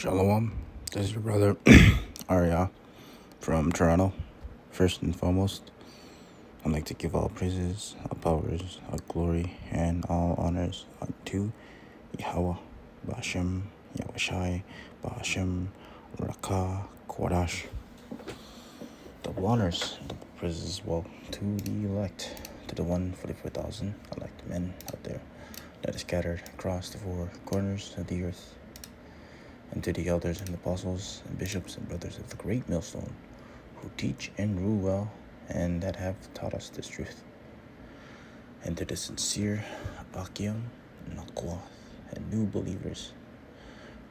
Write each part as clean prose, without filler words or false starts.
Shalom. This is your brother Arya from Toronto. First and foremost, I'd like to give all praises, all powers, all glory, and all honors unto Yahweh, Ba'ashem, Yahushai, Ba'ashem, Raka, Kodash. Double honors, double praises as well to the elect, to the 144,000 elect men out there that are scattered across the four corners of the earth, and to the elders and apostles and bishops and brothers of the great millstone, who teach and rule well, and that have taught us this truth. And to the sincere Abakim, Nakwa, and new believers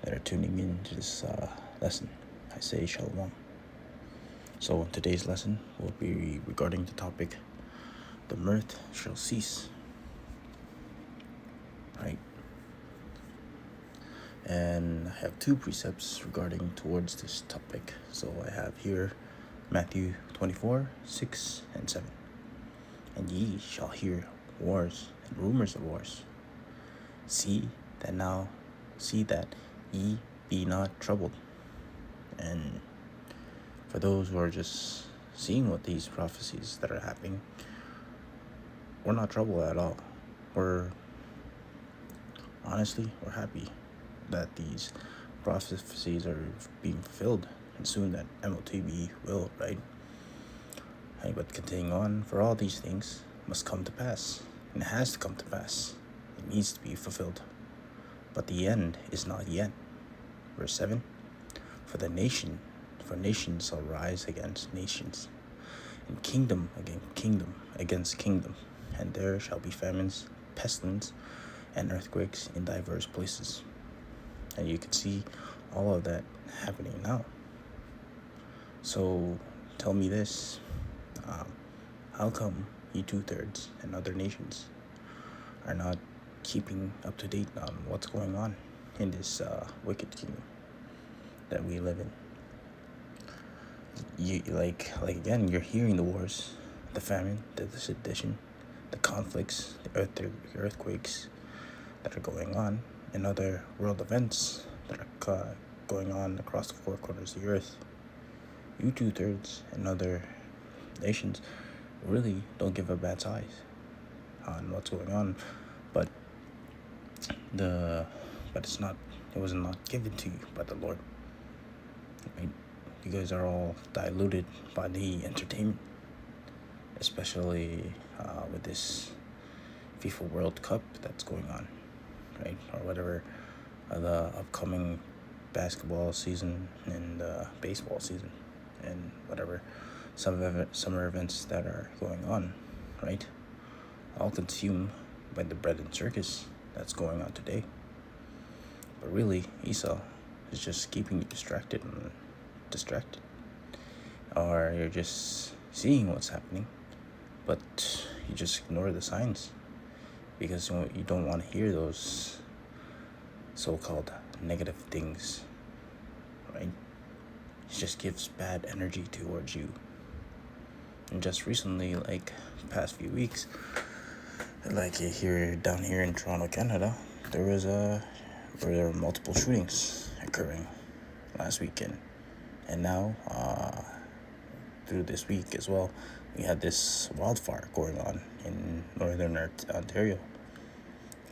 that are tuning in to this lesson, I say Shalom. So today's lesson will be regarding the topic, the mirth shall cease. Right? And I have two precepts regarding towards this topic. So I have here Matthew 24, 6 and 7. And ye shall hear wars and rumors of wars. See that ye be not troubled. And for those who are just seeing what these prophecies that are happening, we're not troubled at all. We're happy that these prophecies are being fulfilled, and soon that MOTB will, right? But continuing on, for all these things must come to pass, and it has to come to pass. It needs to be fulfilled. But the end is not yet. Verse 7, for nations shall rise against nations, and kingdom against kingdom, and there shall be famines, pestilence, and earthquakes in diverse places. And you can see all of that happening now. So tell me this, how come ye 2/3 and other nations are not keeping up to date on what's going on in this wicked kingdom that we live in? You again, you're hearing the wars, the famine, the sedition, the conflicts, the earthquakes that are going on, and other world events that are going on across the four corners of the earth. You 2/3 and other nations really don't give a bat's eyes on what's going on, but it was not given to you by the Lord. Right? You guys are all diluted by the entertainment, especially with this FIFA World Cup that's going on, right? Or whatever, the upcoming basketball season and baseball season, and whatever summer events that are going on, right? All consumed by the bread and circus that's going on today. But really, Esau is just keeping you distracted, or you're just seeing what's happening, but you just ignore the signs because you don't want to hear those so-called negative things, right? It just gives bad energy towards you. And just recently, past few weeks, down here in Toronto, Canada, there were multiple shootings occurring last weekend, and now through this week as well, we had this wildfire going on in northern Ontario,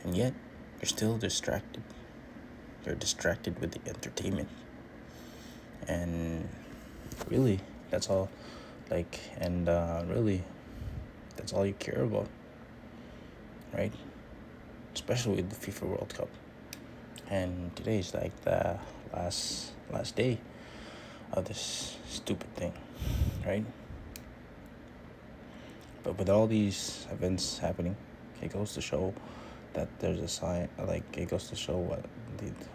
and yet you're still distracted. You're distracted with the entertainment, and really, that's all. Really, that's all you care about, right? Especially with the FIFA World Cup. And today's the last day of this stupid thing, right? But with all these events happening, it goes to show that there's a sign. It goes to show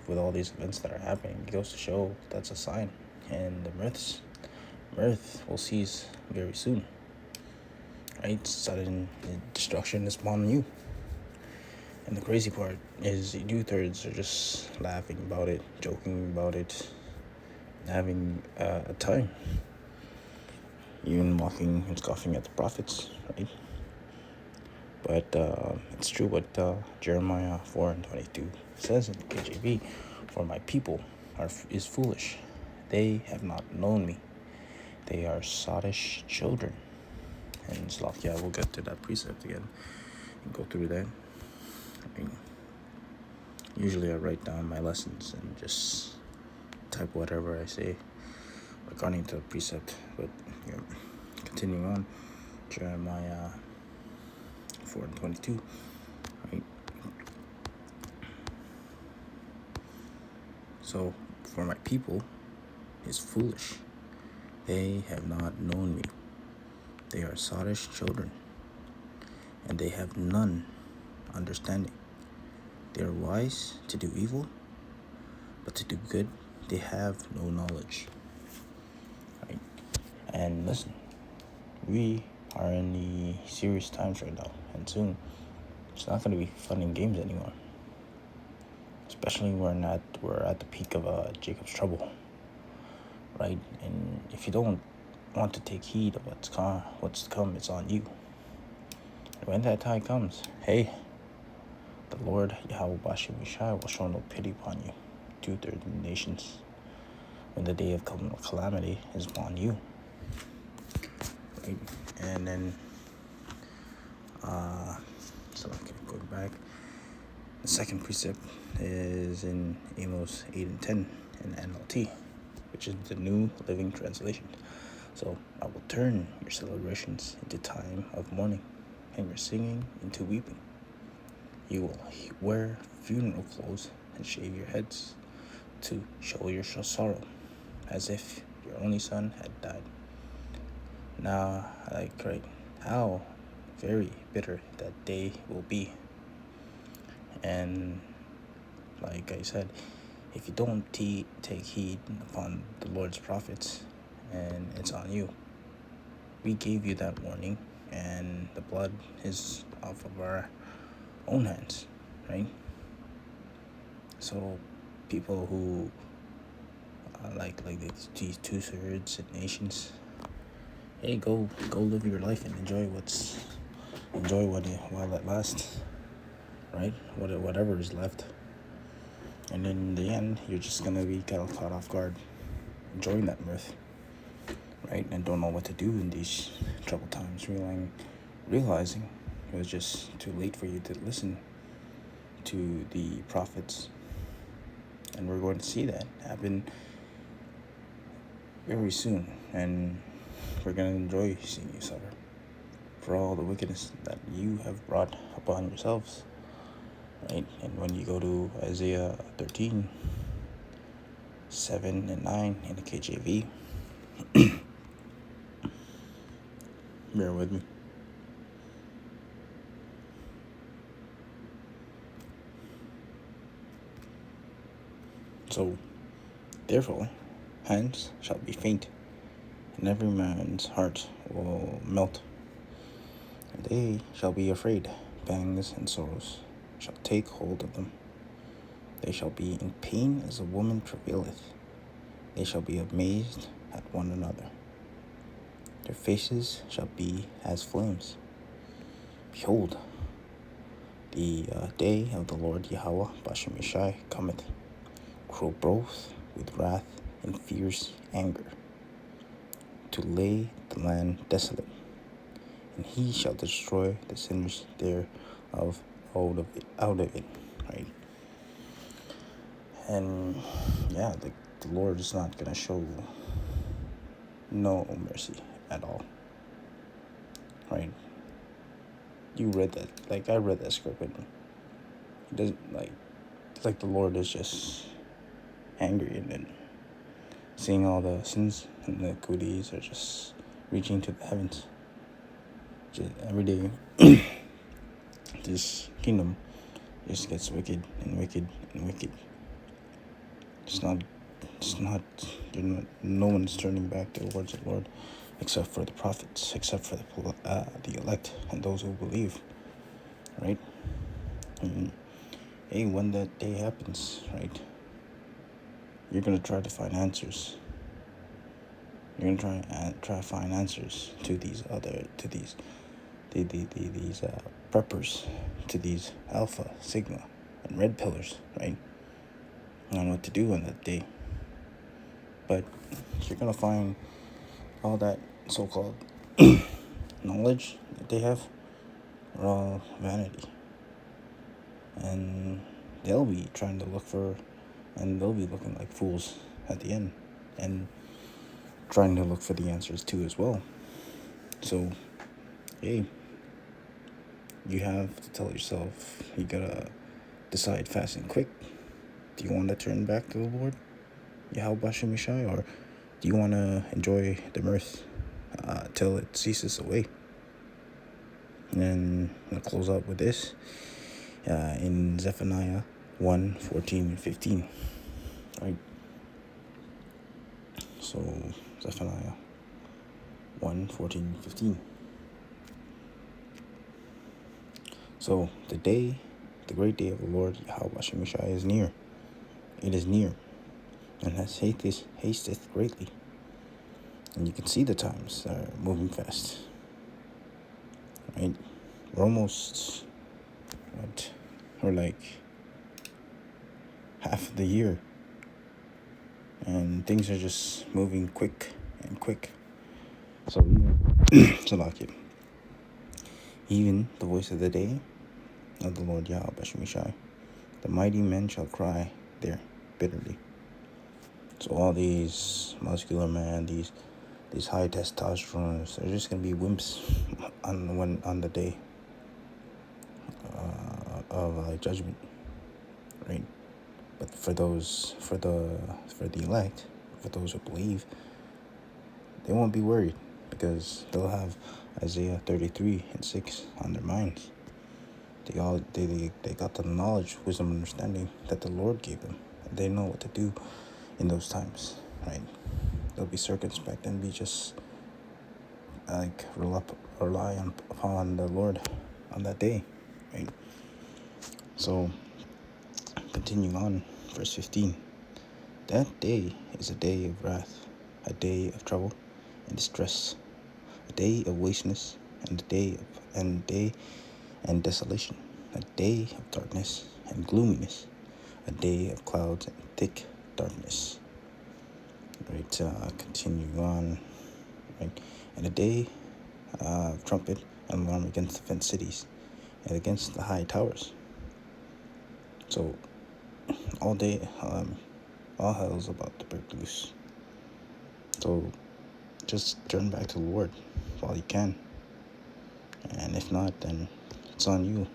with all these events that are happening, it goes to show that's a sign, and the mirth will cease very soon. Right? Sudden destruction is upon you. And the crazy part is the 2/3 are just laughing about it, joking about it, having a time, even mocking and scoffing at the prophets, right? But it's true what Jeremiah 4:22 says in the KJV, for my people is foolish. They have not known me. They are sottish children. And Slovakia, we'll get to that precept again and go through that. I mean, usually I write down my lessons and just type whatever I say according to the precept. But continuing on, Jeremiah 4:22, right? So, for my people is foolish. They have not known me. They are sottish children, and they have none understanding. They are wise to do evil, but to do good they have no knowledge. Right? And listen, we are in the serious times right now, and soon it's not going to be fun and games anymore. Especially when we're at the peak of Jacob's trouble, right? And if you don't want to take heed of what's to come, it's on you. And when that time comes, hey, the Lord Yahweh Bashem Yishai will show no pity upon you, 2/3 of the nations, when the day of calamity is upon you. Right? And then, so going back, the second precept is in Amos 8:10 in NLT, which is the New Living Translation. So I will turn your celebrations into time of mourning, and your singing into weeping. You will wear funeral clothes and shave your heads to show your sorrow, as if your only son had died. Now, right, how very bitter that day will be. And like I said, if you don't take heed upon the Lord's prophets, and it's on you. We gave you that warning, and the blood is off of our own hands, right? So people who like these 2/3 nations, hey, go live your life and enjoy while it lasts, right? Whatever is left, and in the end, you're just gonna be caught off guard, enjoying that mirth, right? And don't know what to do in these troubled times, realizing it was just too late for you to listen to the prophets. And we're going to see that happen very soon, and we're going to enjoy seeing you suffer for all the wickedness that you have brought upon yourselves, right? And when you go to Isaiah 13:7-9 in the KJV, bear with me. So, therefore, hands shall be faint, and every man's heart will melt. And they shall be afraid, pangs and sorrows shall take hold of them. They shall be in pain as a woman travaileth. They shall be amazed at one another. Their faces shall be as flames. Behold, the day of the Lord Yahweh Bashem Yishai cometh, cruel both with wrath and fierce anger, to lay the land desolate, and he shall destroy the sinners thereof out of it, right? And yeah, the Lord is not gonna show no mercy at all, right? You read that, like I read that script, and it doesn't it's like the Lord is just angry, and then seeing all the sins and the iniquities are just reaching to the heavens. Just every day, this kingdom just gets wicked and wicked and wicked. No one's turning back to the words of the Lord, except for the prophets, except for the elect and those who believe, right? And hey, when that day happens, right, you're gonna try to find answers. You're gonna try to find answers to these preppers, to these Alpha, Sigma, and Red pillars, right? On what to do on that day. But you're gonna find all that so-called knowledge that they have are all vanity, and they'll be trying to look for, and they'll be looking like fools at the end, and trying to look for the answers too as well. So, hey, you have to tell yourself, you gotta decide fast and quick. Do you want to turn back to the Lord, Yahweh Shemishai, or do you want to enjoy the mirth till it ceases away? And then I'll close out with this in Zephaniah 1:14-15. Right? So, Zephaniah 1:14-15. So, the great day of the Lord Yahweh Shemishai is near. It is near, and hasteth greatly. And you can see the times are moving fast. Right? We're almost, we're like half of the year. And things are just moving quick and quick. So even the voice of the day of the Lord Yahweh Shemishai, the mighty men shall cry there bitterly. So all these muscular men, these high testosterone, they're just gonna be wimps on the day of judgment, right? But for the elect, for those who believe, they won't be worried because they'll have Isaiah 33:6 on their minds. They got the knowledge, wisdom, and understanding that the Lord gave them. And they know what to do in those times, right? They'll be circumspect and be just rely upon the Lord on that day, right? So, continuing on, verse 15. That day is a day of wrath, a day of trouble and distress, a day of wasteness, and and desolation, a day of darkness and gloominess, a day of clouds and thick darkness. Right, continuing on, right, and a day of trumpet and alarm against the fenced cities and against the high towers. So, all day, all hell is about to break loose. So, just turn back to the Lord while you can. And if not, then it's on you.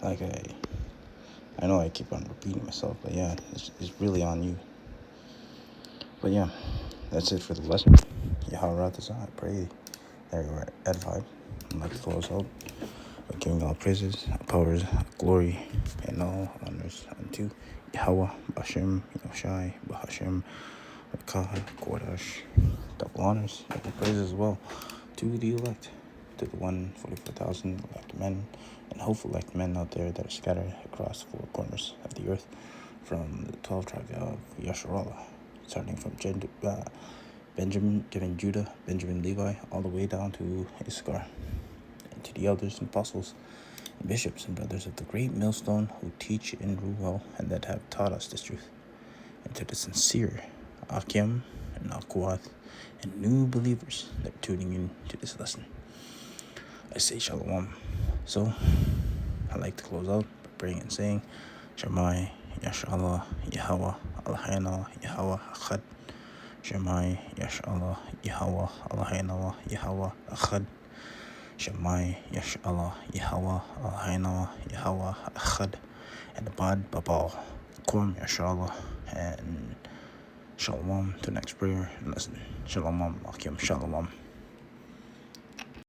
Like I know I keep on repeating myself, but yeah, it's really on you. But yeah, that's it for the lesson. Yahweh I pray that you are edified. I'd like to close out by giving all praises, powers, glory, and all honors unto Yahweh, Bashem, Yoshai, Bahashem, Rakaha, Kodash. Double honors, double praises as well to the elect, to the 144,000 elect men and hopeful elect men out there that are scattered across the four corners of the earth, from the 12 tribes of Yasharallah, starting from Benjamin, Judah, Benjamin, Levi, all the way down to Issachar, and to the elders and apostles and bishops and brothers of the great millstone who teach and rule well and that have taught us this truth, and to the sincere Akim and Akwath and new believers that are tuning in to this lesson, I say Shalom. So, I like to close out by praying and saying, Shemai, Yashallah, Yahweh, Allahayna, Yahweh, Achad. Shemai, Yashallah, Yahweh, Allahayna, Yahweh, Achad. Shemai, Yashallah, Yahweh, Allahayna, Yahweh, Achad. And Abad, Babal, Kum, Yashallah, and Shalom to the next prayer and lesson. Shalom, Akim, Shalom.